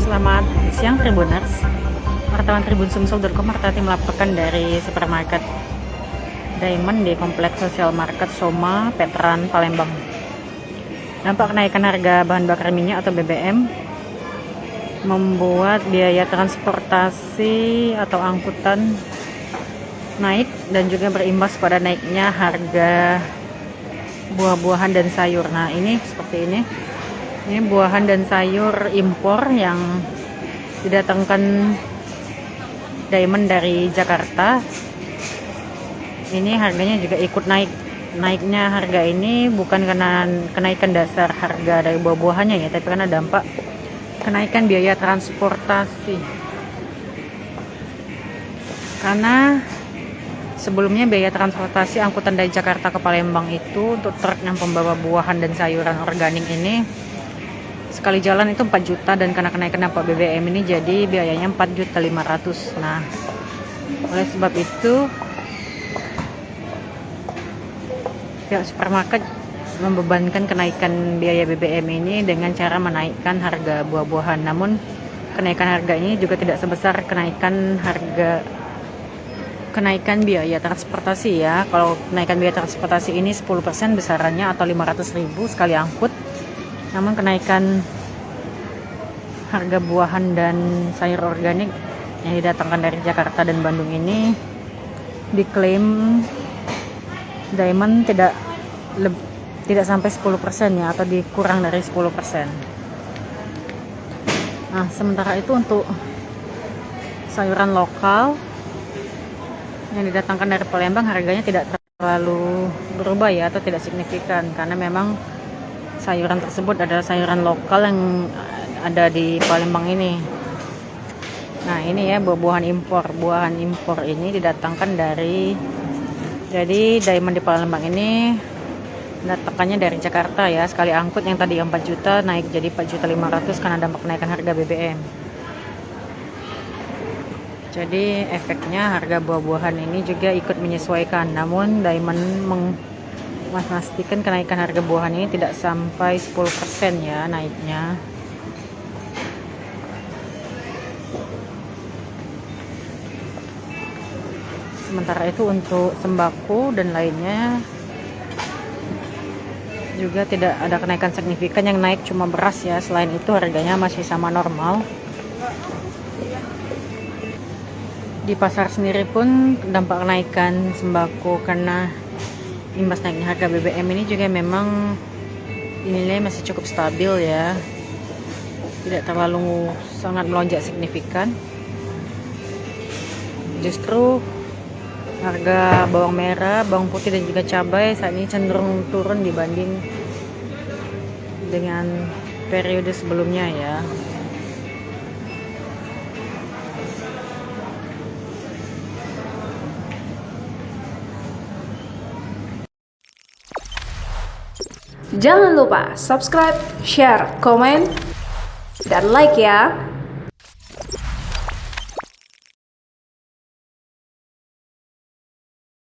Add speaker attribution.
Speaker 1: Selamat siang Tribuners. Wartawan Tribun Sumsel.com Martati melaporkan dari supermarket Diamond di Kompleks Sosial Market Soma, Veteran, Palembang. Dampak kenaikan harga bahan bakar minyak atau BBM membuat biaya transportasi atau angkutan naik dan juga berimbas pada naiknya harga buah-buahan dan sayur. Nah, ini seperti ini. Ini buahan dan sayur impor yang didatangkan Diamond dari Jakarta. Ini harganya juga ikut naik. Naiknya harga ini bukan karena kenaikan dasar harga dari buah-buahannya ya, tapi karena dampak kenaikan biaya transportasi. Karena sebelumnya biaya transportasi angkutan dari Jakarta ke Palembang itu untuk truk yang pembawa buahan dan sayuran organik ini sekali jalan itu 4 juta, dan karena kenaikan dampak BBM ini jadi biayanya 4.500.000. Nah, oleh sebab itu pihak supermarket membebankan kenaikan biaya BBM ini dengan cara menaikkan harga buah-buahan. Namun kenaikan harga ini juga tidak sebesar kenaikan biaya transportasi ya. Kalau kenaikan biaya transportasi ini 10% besarannya atau 500.000 sekali angkut. Namun kenaikan harga buahan dan sayur organik yang didatangkan dari Jakarta dan Bandung ini diklaim Diamond tidak sampai 10% ya, atau dikurang dari 10%. Nah, sementara itu untuk sayuran lokal yang didatangkan dari Palembang harganya tidak terlalu berubah ya, atau tidak signifikan, karena memang sayuran tersebut adalah sayuran lokal yang ada di Palembang ini. Nah, ini ya buah-buahan impor. Buahan impor ini didatangkan jadi Diamond di Palembang ini datangkannya dari Jakarta ya. Sekali angkut yang tadi 4 juta naik jadi 4.500.000 karena dampak kenaikan harga BBM. Jadi efeknya harga buah-buahan ini juga ikut menyesuaikan. Namun Diamond memastikan kenaikan harga buahan ini tidak sampai 10% ya naiknya. Sementara itu untuk sembako dan lainnya juga tidak ada kenaikan signifikan, yang naik cuma beras ya. Selain itu harganya masih sama normal. Di pasar sendiri pun dampak kenaikan sembako karena imbas naiknya harga BBM ini juga memang dinilai masih cukup stabil ya, tidak terlalu sangat melonjak signifikan. Justru harga bawang merah, bawang putih dan juga cabai saat ini cenderung turun dibanding dengan periode sebelumnya ya.
Speaker 2: Jangan lupa subscribe, share, komen, dan like ya.